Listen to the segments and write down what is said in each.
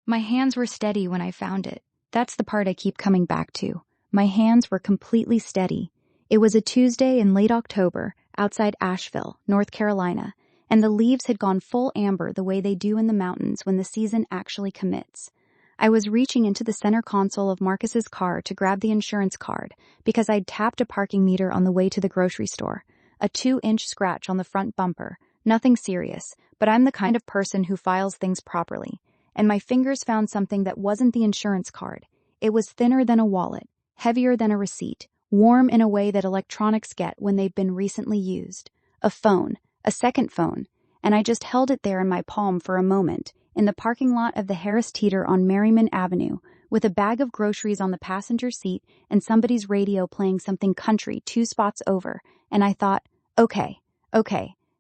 My hands were steady when I found it. That's the part I keep coming back to. My hands were completely steady. It was a Tuesday in late October, outside Asheville, North Carolina, and the leaves had gone full amber the way they do in the mountains when the season actually commits. I was reaching into the center console of Marcus's car to grab the insurance card because I'd tapped a parking meter on the way to the grocery store. A 2-inch scratch on the front bumper. Nothing serious, but I'm the kind of person who files things properly. And my fingers found something that wasn't the insurance card. It was thinner than a wallet, heavier than a receipt, warm in a way that electronics get when they've been recently used. A phone, a second phone, and I just held it there in my palm for a moment, in the parking lot of the Harris Teeter on Merriman Avenue, with a bag of groceries on the passenger seat and somebody's radio playing something country 2 spots over, and I thought, okay,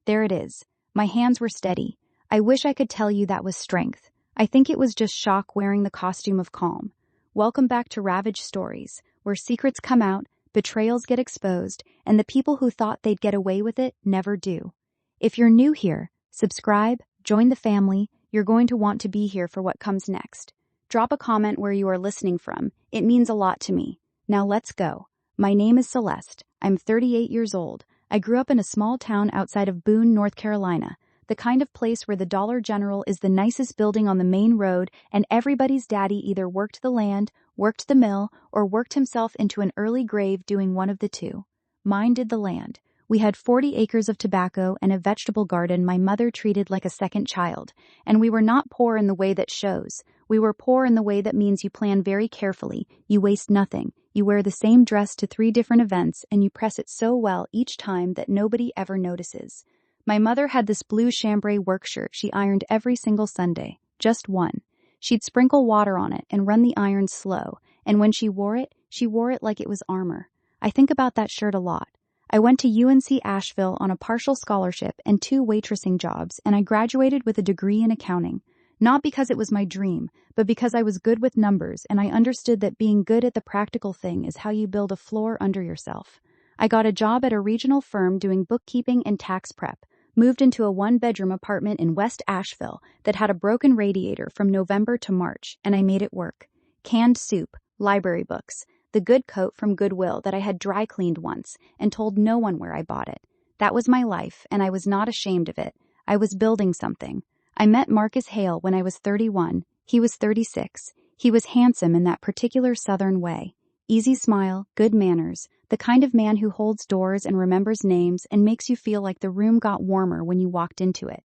there it is. My hands were steady. I wish I could tell you that was strength. I think it was just shock wearing the costume of calm. Welcome back to Ravage Stories, where secrets come out, betrayals get exposed, and the people who thought they'd get away with it never do. If you're new here, subscribe, join the family. You're going to want to be here for what comes next. Drop a comment where you are listening from. It means a lot to me. Now let's go. My name is Celeste. I'm 38 years old. I grew up in a small town outside of Boone, North Carolina, the kind of place where the Dollar General is the nicest building on the main road and everybody's daddy either worked the land, worked the mill, or worked himself into an early grave doing one of the two. Mine did the land. We had 40 acres of tobacco and a vegetable garden my mother treated like a second child, and we were not poor in the way that shows. We were poor in the way that means you plan very carefully, you waste nothing, you wear the same dress to 3 different events, and you press it so well each time that nobody ever notices. My mother had this blue chambray work shirt she ironed every single Sunday, just one. She'd sprinkle water on it and run the iron slow, and when she wore it like it was armor. I think about that shirt a lot. I went to UNC Asheville on a partial scholarship and 2 waitressing jobs, and I graduated with a degree in accounting. Not because it was my dream, but because I was good with numbers and I understood that being good at the practical thing is how you build a floor under yourself. I got a job at a regional firm doing bookkeeping and tax prep, moved into a 1-bedroom apartment in West Asheville that had a broken radiator from November to March, and I made it work. Canned soup, library books, the good coat from Goodwill that I had dry cleaned once and told no one where I bought it. That was my life, and I was not ashamed of it. I was building something. I met Marcus Hale when I was 31. He was 36. He was handsome in that particular Southern way. Easy smile, good manners, the kind of man who holds doors and remembers names and makes you feel like the room got warmer when you walked into it.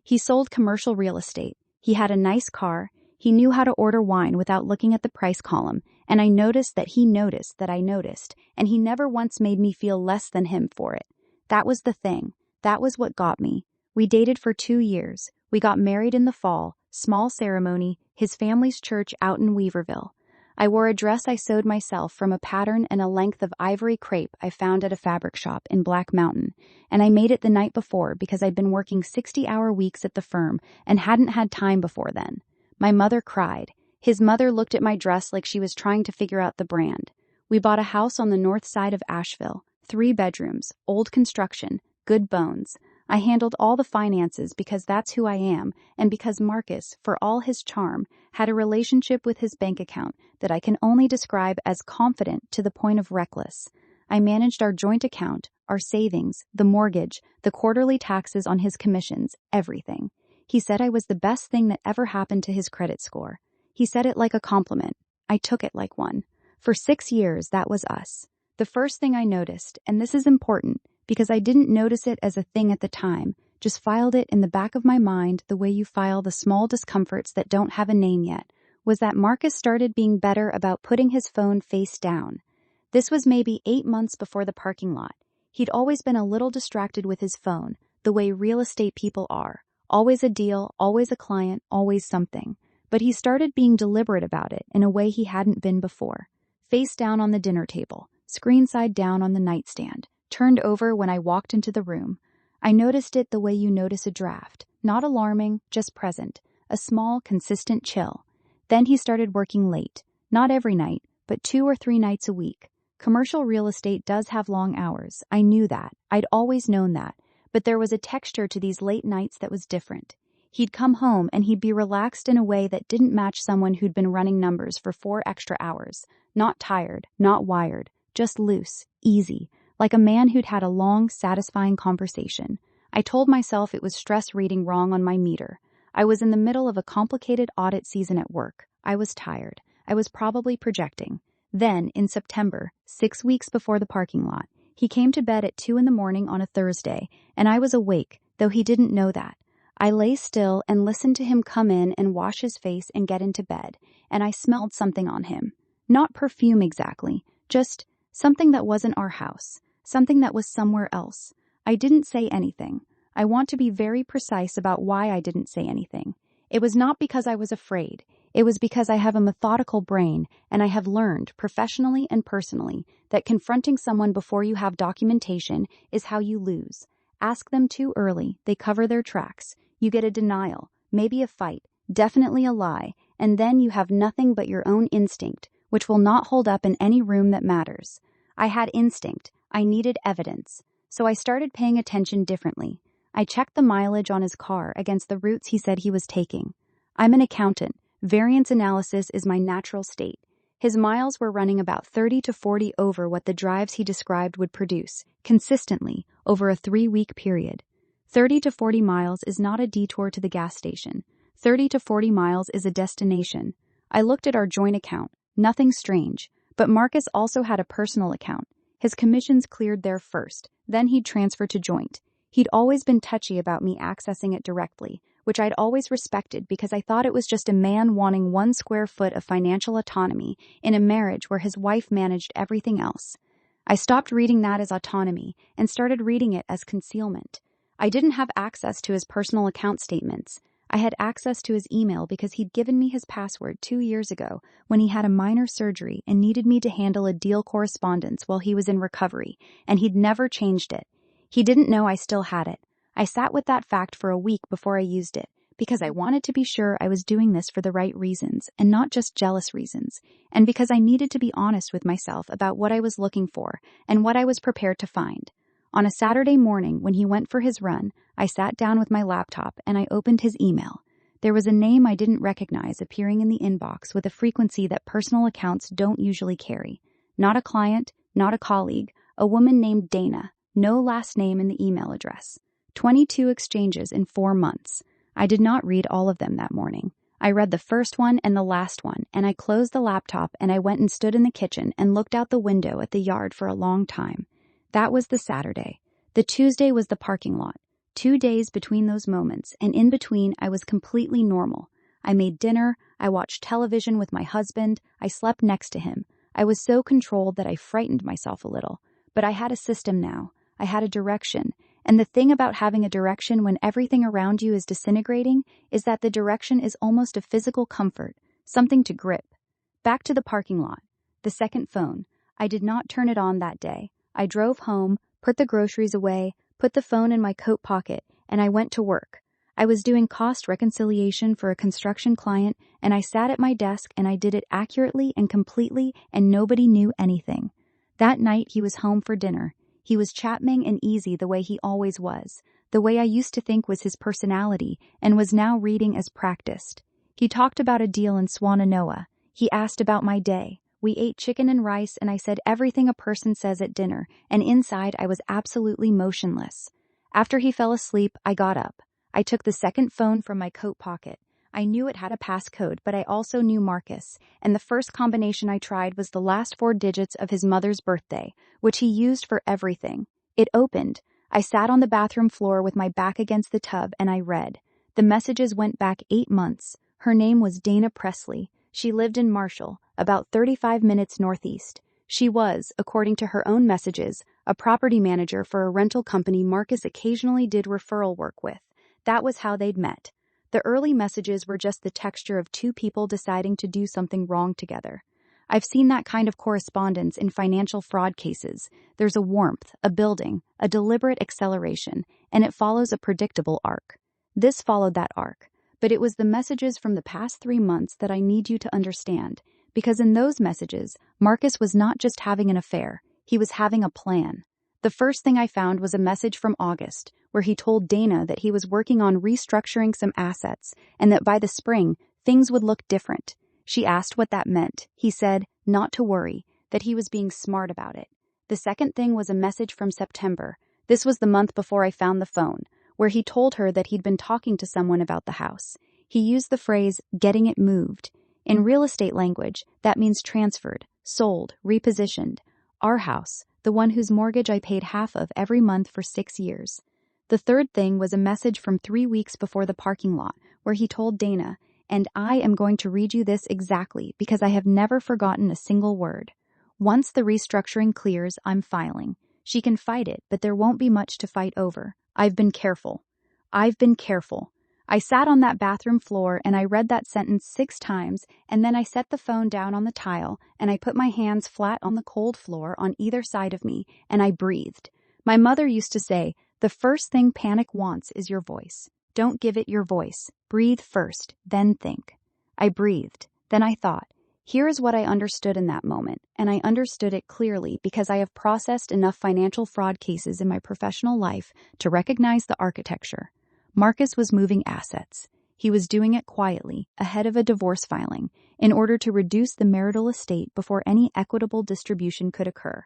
He sold commercial real estate. He had a nice car. He knew how to order wine without looking at the price column, and I noticed that he noticed that I noticed, and he never once made me feel less than him for it. That was the thing. That was what got me. We dated for 2 years. We got married in the fall, small ceremony, his family's church out in Weaverville. I wore a dress I sewed myself from a pattern and a length of ivory crepe I found at a fabric shop in Black Mountain, and I made it the night before because I'd been working 60-hour weeks at the firm and hadn't had time before then. My mother cried. His mother looked at my dress like she was trying to figure out the brand. We bought a house on the north side of Asheville, 3 bedrooms, old construction, good bones. I handled all the finances because that's who I am, and because Marcus, for all his charm, had a relationship with his bank account that I can only describe as confident to the point of reckless. I managed our joint account, our savings, the mortgage, the quarterly taxes on his commissions, everything. He said I was the best thing that ever happened to his credit score. He said it like a compliment. I took it like one. For 6 years, that was us. The first thing I noticed, and this is important, because I didn't notice it as a thing at the time, just filed it in the back of my mind the way you file the small discomforts that don't have a name yet, was that Marcus started being better about putting his phone face down. This was maybe 8 months before the parking lot. He'd always been a little distracted with his phone, the way real estate people are. Always a deal, always a client, always something. But he started being deliberate about it in a way he hadn't been before. Face down on the dinner table, screen side down on the nightstand, turned over when I walked into the room. I noticed it the way you notice a draft, not alarming, just present, a small, consistent chill. Then he started working late, not every night, but 2 or 3 nights a week. Commercial real estate does have long hours. I knew that. I'd always known that. But there was a texture to these late nights that was different. He'd come home and he'd be relaxed in a way that didn't match someone who'd been running numbers for 4 extra hours. Not tired, not wired, just loose, easy, like a man who'd had a long, satisfying conversation. I told myself it was stress reading wrong on my meter. I was in the middle of a complicated audit season at work. I was tired. I was probably projecting. Then, in September, 6 weeks before the parking lot, he came to bed at 2 a.m. on a Thursday, and I was awake, though he didn't know that. I lay still and listened to him come in and wash his face and get into bed, and I smelled something on him. Not perfume exactly, just something that wasn't our house, something that was somewhere else. I didn't say anything. I want to be very precise about why I didn't say anything. It was not because I was afraid. It was because I have a methodical brain, and I have learned, professionally and personally, that confronting someone before you have documentation is how you lose. Ask them too early, they cover their tracks. You get a denial, maybe a fight, definitely a lie, and then you have nothing but your own instinct, which will not hold up in any room that matters. I had instinct. I needed evidence. So I started paying attention differently. I checked the mileage on his car against the routes he said he was taking. I'm an accountant. Variance analysis is my natural state. His miles were running about 30 to 40 over what the drives he described would produce, consistently, over a 3-week period. 30 to 40 miles is not a detour to the gas station. 30 to 40 miles is a destination. I looked at our joint account. Nothing strange. But Marcus also had a personal account. His commissions cleared there first, then he'd transfer to joint. He'd always been touchy about me accessing it directly, which I'd always respected because I thought it was just a man wanting 1 square foot of financial autonomy in a marriage where his wife managed everything else. I stopped reading that as autonomy and started reading it as concealment. I didn't have access to his personal account statements. I had access to his email because he'd given me his password 2 years ago when he had a minor surgery and needed me to handle a deal correspondence while he was in recovery, and he'd never changed it. He didn't know I still had it. I sat with that fact for a week before I used it, because I wanted to be sure I was doing this for the right reasons and not just jealous reasons, and because I needed to be honest with myself about what I was looking for and what I was prepared to find. On a Saturday morning when he went for his run, I sat down with my laptop and I opened his email. There was a name I didn't recognize appearing in the inbox with a frequency that personal accounts don't usually carry. Not a client, not a colleague, a woman named Dana, no last name in the email address. 22 exchanges in 4 months. I did not read all of them that morning. I read the first one and the last one, and I closed the laptop and I went and stood in the kitchen and looked out the window at the yard for a long time. That was the Saturday. The Tuesday was the parking lot. 2 days between those moments, and in between I was completely normal. I made dinner, I watched television with my husband, I slept next to him. I was so controlled that I frightened myself a little. But I had a system now. I had a direction. And the thing about having a direction when everything around you is disintegrating is that the direction is almost a physical comfort, something to grip. Back to the parking lot. The second phone. I did not turn it on that day. I drove home, put the groceries away, put the phone in my coat pocket, and I went to work. I was doing cost reconciliation for a construction client, and I sat at my desk and I did it accurately and completely, and nobody knew anything. That night he was home for dinner. He was chatming and easy the way he always was, the way I used to think was his personality and was now reading as practiced. He talked about a deal in Swannanoa. He asked about my day. We ate chicken and rice, and I said everything a person says at dinner, and inside I was absolutely motionless. After he fell asleep, I got up. I took the second phone from my coat pocket. I knew it had a passcode, but I also knew Marcus, and the first combination I tried was the last 4 digits of his mother's birthday, which he used for everything. It opened. I sat on the bathroom floor with my back against the tub, and I read. The messages went back 8 months. Her name was Dana Presley. She lived in Marshall, about 35 minutes northeast. She was, according to her own messages, a property manager for a rental company Marcus occasionally did referral work with. That was how they'd met. The early messages were just the texture of 2 people deciding to do something wrong together. I've seen that kind of correspondence in financial fraud cases. There's a warmth, a building, a deliberate acceleration, and it follows a predictable arc. This followed that arc. But it was the messages from the past 3 months that I need you to understand, because in those messages, Marcus was not just having an affair, he was having a plan. The first thing I found was a message from August, where he told Dana that he was working on restructuring some assets and that by the spring, things would look different. She asked what that meant. He said, not to worry, that he was being smart about it. The second thing was a message from September. This was the month before I found the phone, where he told her that he'd been talking to someone about the house. He used the phrase, getting it moved. In real estate language, that means transferred, sold, repositioned. Our house, the one whose mortgage I paid half of every month for 6 years. The third thing was a message from 3 weeks before the parking lot, where he told Dana, and I am going to read you this exactly because I have never forgotten a single word. Once the restructuring clears, I'm filing. She can fight it, but there won't be much to fight over. I've been careful. I sat on that bathroom floor and I read that sentence 6 times, and then I set the phone down on the tile and I put my hands flat on the cold floor on either side of me and I breathed. My mother used to say, the first thing panic wants is your voice. Don't give it your voice. Breathe first, then think. I breathed. Then I thought, here is what I understood in that moment, and I understood it clearly because I have processed enough financial fraud cases in my professional life to recognize the architecture. Marcus was moving assets. He was doing it quietly, ahead of a divorce filing, in order to reduce the marital estate before any equitable distribution could occur.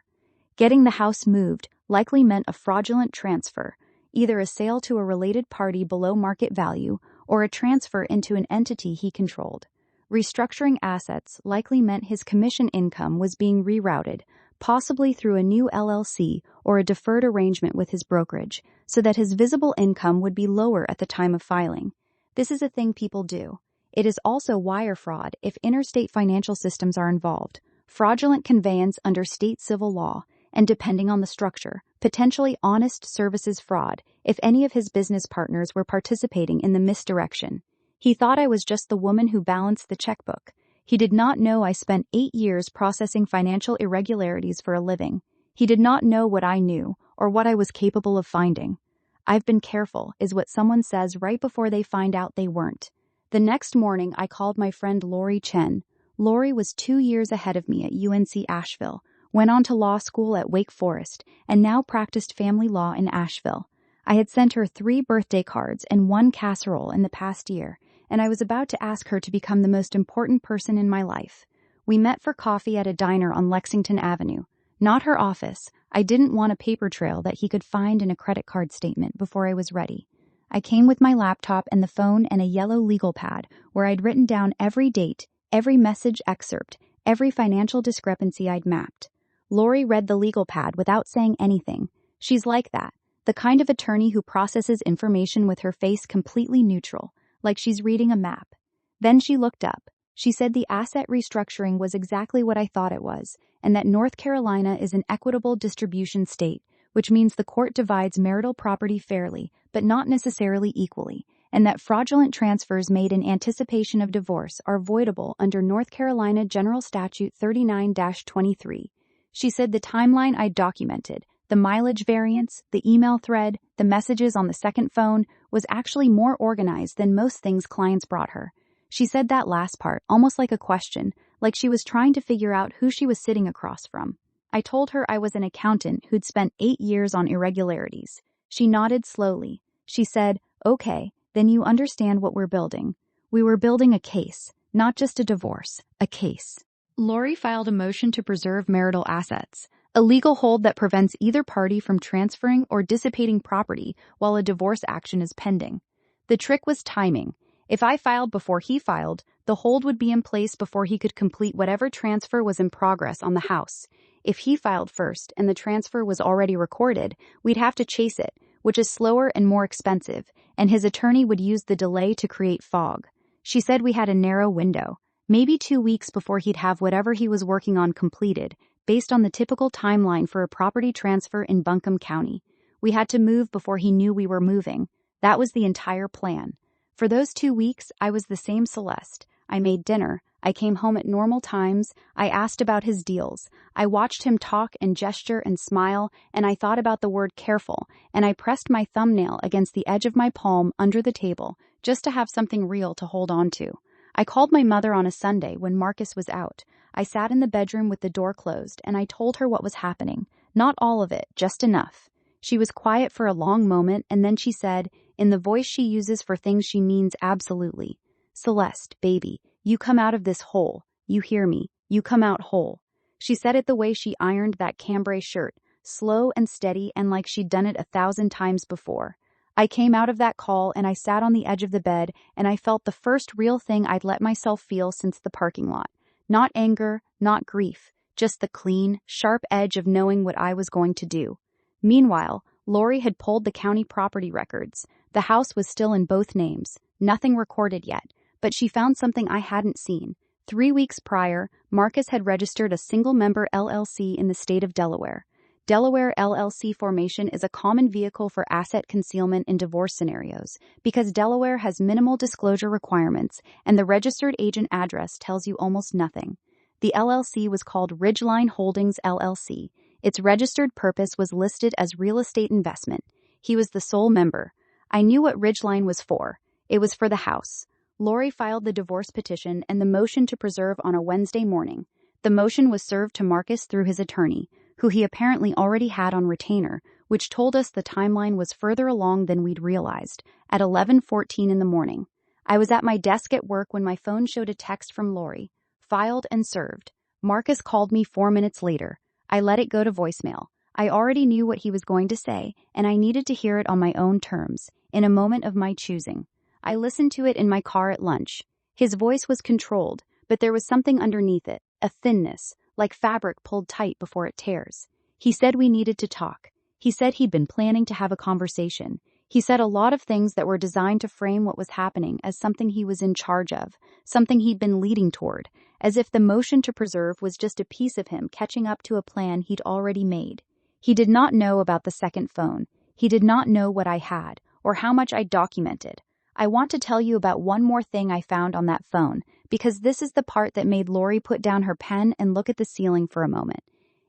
Getting the house moved likely meant a fraudulent transfer, either a sale to a related party below market value or a transfer into an entity he controlled. Restructuring assets likely meant his commission income was being rerouted, possibly through a new LLC or a deferred arrangement with his brokerage, so that his visible income would be lower at the time of filing. This is a thing people do. It is also wire fraud if interstate financial systems are involved, fraudulent conveyance under state civil law, and depending on the structure, potentially honest services fraud if any of his business partners were participating in the misdirection. He thought I was just the woman who balanced the checkbook. He did not know I spent 8 years processing financial irregularities for a living. He did not know what I knew or what I was capable of finding. I've been careful, is what someone says right before they find out they weren't. The next morning, I called my friend Lori Chen. Lori was 2 years ahead of me at UNC Asheville, went on to law school at Wake Forest, and now practiced family law in Asheville. I had sent her 3 birthday cards and 1 casserole in the past year, and I was about to ask her to become the most important person in my life. We met for coffee at a diner on Lexington Avenue. Not her office. I didn't want a paper trail that he could find in a credit card statement before I was ready. I came with my laptop and the phone and a yellow legal pad where I'd written down every date, every message excerpt, every financial discrepancy I'd mapped. Lori read the legal pad without saying anything. She's like that, the kind of attorney who processes information with her face completely neutral, like she's reading a map. Then she looked up. She said the asset restructuring was exactly what I thought it was, and that North Carolina is an equitable distribution state, which means the court divides marital property fairly, but not necessarily equally, and that fraudulent transfers made in anticipation of divorce are voidable under North Carolina General Statute 39-23. She said the timeline I documented, the mileage variance, the email thread, the messages on the second phone, was actually more organized than most things clients brought her. She said that last part, almost like a question, like she was trying to figure out who she was sitting across from. I told her I was an accountant who'd spent 8 years on irregularities. She nodded slowly. She said, okay, then you understand what we're building. We were building a case, not just a divorce, a case. Lori filed a motion to preserve marital assets, a legal hold that prevents either party from transferring or dissipating property while a divorce action is pending. The trick was timing. If I filed before he filed, the hold would be in place before he could complete whatever transfer was in progress on the house. If he filed first and the transfer was already recorded, we'd have to chase it, which is slower and more expensive, and his attorney would use the delay to create fog. She said we had a narrow window, maybe 2 weeks before he'd have whatever he was working on completed, based on the typical timeline for a property transfer in Buncombe County. We had to move before he knew we were moving. That was the entire plan. For those 2 weeks, I was the same Celeste. I made dinner. I came home at normal times. I asked about his deals. I watched him talk and gesture and smile, and I thought about the word careful, and I pressed my thumbnail against the edge of my palm under the table, just to have something real to hold on to. I called my mother on a Sunday when Marcus was out. I sat in the bedroom with the door closed, and I told her what was happening, Not all of it, just enough. She was quiet for a long moment, and then she said, in the voice she uses for things she means absolutely, "Celeste, baby, you come out of this whole. You hear me? You come out whole." She said it the way she ironed that cambray shirt, slow and steady and like she'd done it 1,000 times before. I came out of that call and I sat on the edge of the bed and I felt the first real thing I'd let myself feel since the parking lot. Not anger, not grief, just the clean, sharp edge of knowing what I was going to do. Meanwhile, Lori had pulled the county property records. The house was still in both names, nothing recorded yet, but she found something I hadn't seen. 3 weeks prior, Marcus had registered a single-member LLC in the state of Delaware. Delaware LLC formation is a common vehicle for asset concealment in divorce scenarios because Delaware has minimal disclosure requirements and the registered agent address tells you almost nothing. The LLC was called Ridgeline Holdings LLC. Its registered purpose was listed as real estate investment. He was the sole member. I knew what Ridgeline was for. It was for the house. Lori filed the divorce petition and the motion to preserve on a Wednesday morning. The motion was served to Marcus through his attorney, who he apparently already had on retainer, which told us the timeline was further along than we'd realized, at 11:14 in the morning. I was at my desk at work when my phone showed a text from Lori. Filed and served. Marcus called me 4 minutes later. I let it go to voicemail. I already knew what he was going to say, and I needed to hear it on my own terms, in a moment of my choosing. I listened to it in my car at lunch. His voice was controlled, but there was something underneath it, a thinness, like fabric pulled tight before it tears. He said we needed to talk. He said he'd been planning to have a conversation. He said a lot of things that were designed to frame what was happening as something he was in charge of, something he'd been leading toward, as if the motion to preserve was just a piece of him catching up to a plan he'd already made. He did not know about the second phone. He did not know what I had, or how much I'd documented. I want to tell you about one more thing I found on that phone, because this is the part that made Lori put down her pen and look at the ceiling for a moment.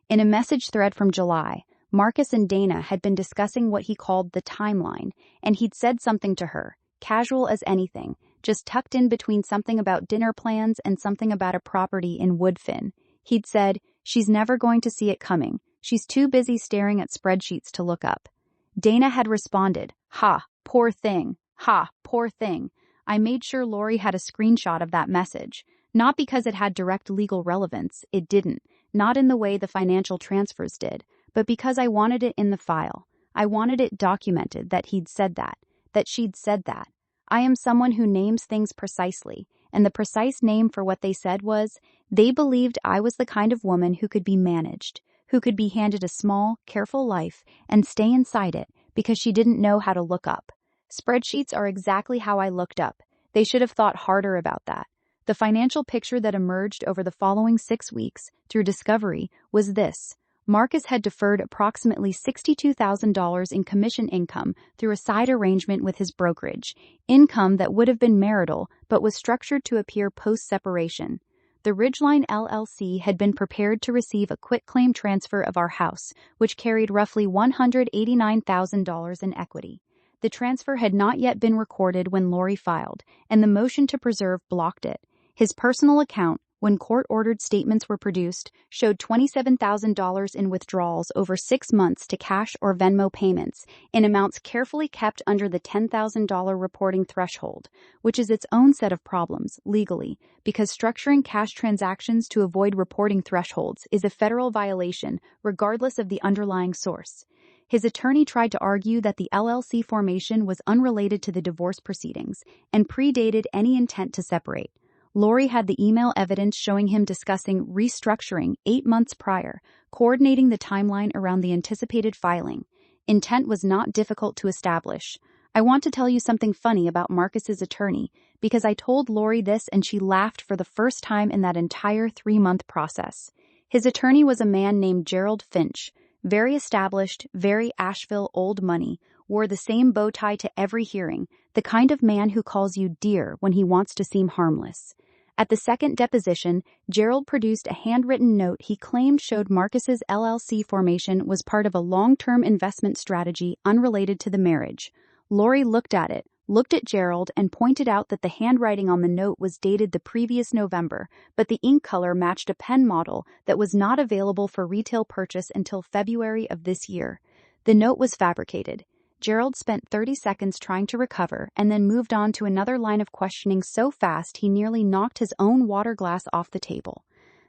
In a message thread from July, Marcus and Dana had been discussing what he called the timeline, and he'd said something to her, casual as anything, just tucked in between something about dinner plans and something about a property in Woodfin. He'd said, "She's never going to see it coming. She's too busy staring at spreadsheets to look up." Dana had responded, "Ha, poor thing. Ha, poor thing." I made sure Lori had a screenshot of that message. Not because it had direct legal relevance, it didn't, not in the way the financial transfers did, but because I wanted it in the file. I wanted it documented that he'd said that she'd said that. I am someone who names things precisely, and the precise name for what they said was, they believed I was the kind of woman who could be managed, who could be handed a small, careful life and stay inside it because she didn't know how to look up. Spreadsheets are exactly how I looked up. They should have thought harder about that. The financial picture that emerged over the following 6 weeks, through discovery, was this. Marcus had deferred approximately $62,000 in commission income through a side arrangement with his brokerage, income that would have been marital but was structured to appear post-separation. The Ridgeline LLC had been prepared to receive a quitclaim transfer of our house, which carried roughly $189,000 in equity. The transfer had not yet been recorded when Lori filed, and the motion to preserve blocked it. His personal account, when court-ordered statements were produced, showed $27,000 in withdrawals over 6 months to cash or Venmo payments, in amounts carefully kept under the $10,000 reporting threshold, which is its own set of problems, legally, because structuring cash transactions to avoid reporting thresholds is a federal violation, regardless of the underlying source. His attorney tried to argue that the LLC formation was unrelated to the divorce proceedings and predated any intent to separate. Lori had the email evidence showing him discussing restructuring 8 months prior, coordinating the timeline around the anticipated filing. Intent was not difficult to establish. I want to tell you something funny about Marcus's attorney, because I told Lori this and she laughed for the first time in that entire 3-month process. His attorney was a man named Gerald Finch. Very established, very Asheville old money, wore the same bow tie to every hearing, the kind of man who calls you dear when he wants to seem harmless. At the second deposition, Gerald produced a handwritten note he claimed showed Marcus's LLC formation was part of a long-term investment strategy unrelated to the marriage. Lori looked at it, looked at Gerald, and pointed out that the handwriting on the note was dated the previous November, but the ink color matched a pen model that was not available for retail purchase until February of this year. The note was fabricated. Gerald spent 30 seconds trying to recover and then moved on to another line of questioning so fast he nearly knocked his own water glass off the table.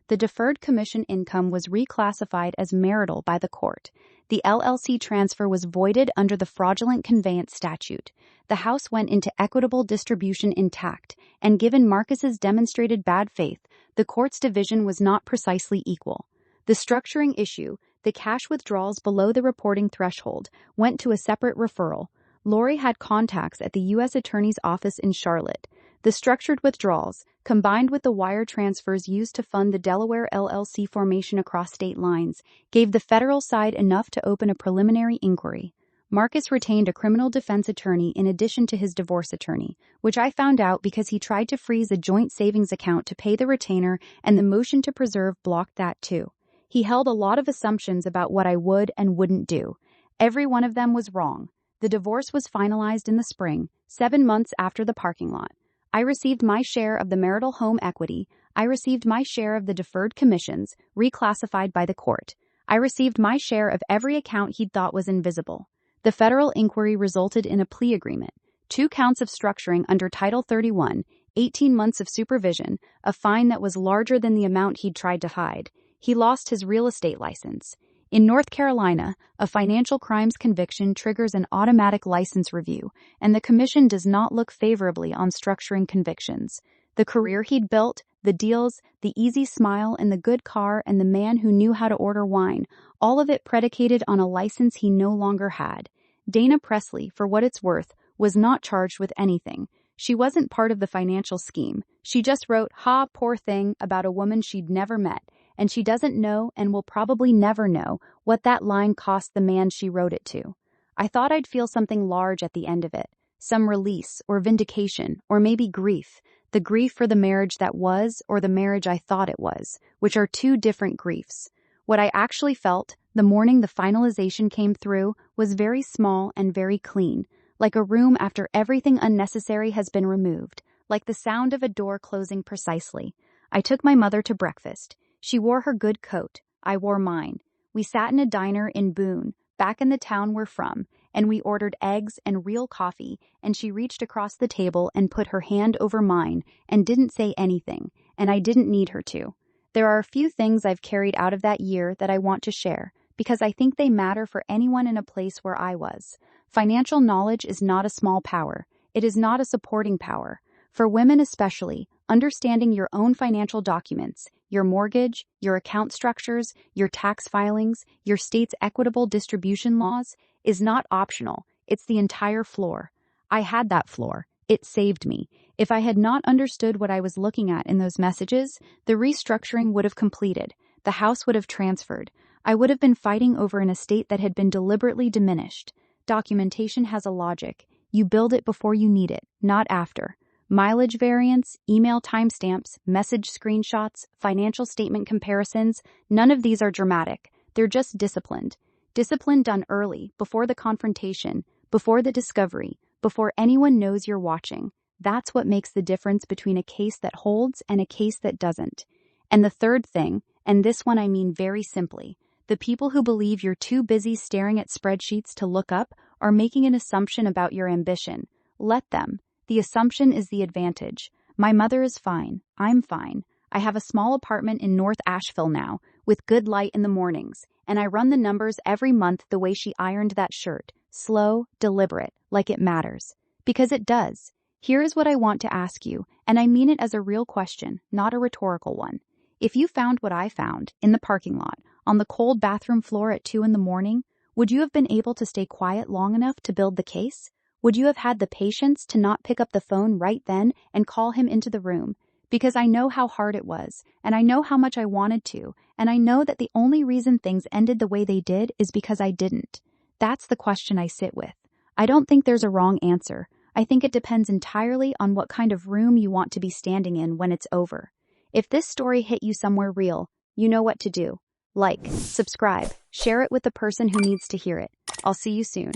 The deferred commission income was reclassified as marital by the court. The LLC transfer was voided under the fraudulent conveyance statute. The house went into equitable distribution intact, and given Marcus's demonstrated bad faith, the court's division was not precisely equal. The structuring issue, the cash withdrawals below the reporting threshold, went to a separate referral. Lori had contacts at the U.S. Attorney's Office in Charlotte. The structured withdrawals, combined with the wire transfers used to fund the Delaware LLC formation across state lines, gave the federal side enough to open a preliminary inquiry. Marcus retained a criminal defense attorney in addition to his divorce attorney, which I found out because he tried to freeze a joint savings account to pay the retainer, and the motion to preserve blocked that too. He held a lot of assumptions about what I would and wouldn't do. Every one of them was wrong. The divorce was finalized in the spring, 7 months after the parking lot. I received my share of the marital home equity. I received my share of the deferred commissions, reclassified by the court. I received my share of every account he'd thought was invisible. The federal inquiry resulted in a plea agreement, 2 counts of structuring under Title 31, 18 months of supervision, a fine that was larger than the amount he'd tried to hide. He lost his real estate license. In North Carolina, a financial crimes conviction triggers an automatic license review, and the commission does not look favorably on structuring convictions. The career he'd built, the deals, the easy smile and the good car and the man who knew how to order wine, all of it predicated on a license he no longer had. Dana Presley, for what it's worth, was not charged with anything. She wasn't part of the financial scheme. She just wrote, "Ha, poor thing," about a woman she'd never met. And she doesn't know and will probably never know what that line cost the man she wrote it to. I thought I'd feel something large at the end of it, some release or vindication or maybe grief, the grief for the marriage that was or the marriage I thought it was, which are 2 different griefs. What I actually felt, the morning the finalization came through, was very small and very clean, like a room after everything unnecessary has been removed, like the sound of a door closing precisely. I took my mother to breakfast. She wore her good coat. I wore mine. We sat in a diner in Boone, back in the town we're from, and we ordered eggs and real coffee, and she reached across the table and put her hand over mine and didn't say anything, and I didn't need her to. There are a few things I've carried out of that year that I want to share, because I think they matter for anyone in a place where I was. Financial knowledge is not a small power. It is not a supporting power. For women especially, understanding your own financial documents, your mortgage, your account structures, your tax filings, your state's equitable distribution laws, is not optional. It's the entire floor. I had that floor. It saved me. If I had not understood what I was looking at in those messages, the restructuring would have completed. The house would have transferred. I would have been fighting over an estate that had been deliberately diminished. Documentation has a logic. You build it before you need it, not after. Mileage variance, email timestamps, message screenshots, financial statement comparisons, none of these are dramatic. They're just disciplined. Discipline done early, before the confrontation, before the discovery, before anyone knows you're watching. That's what makes the difference between a case that holds and a case that doesn't. And the third thing, and this one I mean very simply, the people who believe you're too busy staring at spreadsheets to look up are making an assumption about your ambition. Let them. The assumption is the advantage. My mother is fine. I'm fine. I have a small apartment in North Asheville now, with good light in the mornings, and I run the numbers every month the way she ironed that shirt. Slow, deliberate, like it matters. Because it does. Here is what I want to ask you, and I mean it as a real question, not a rhetorical one. If you found what I found, in the parking lot, on the cold bathroom floor at 2 a.m, would you have been able to stay quiet long enough to build the case? Would you have had the patience to not pick up the phone right then and call him into the room? Because I know how hard it was, and I know how much I wanted to, and I know that the only reason things ended the way they did is because I didn't. That's the question I sit with. I don't think there's a wrong answer. I think it depends entirely on what kind of room you want to be standing in when it's over. If this story hit you somewhere real, you know what to do. Like, subscribe, share it with the person who needs to hear it. I'll see you soon.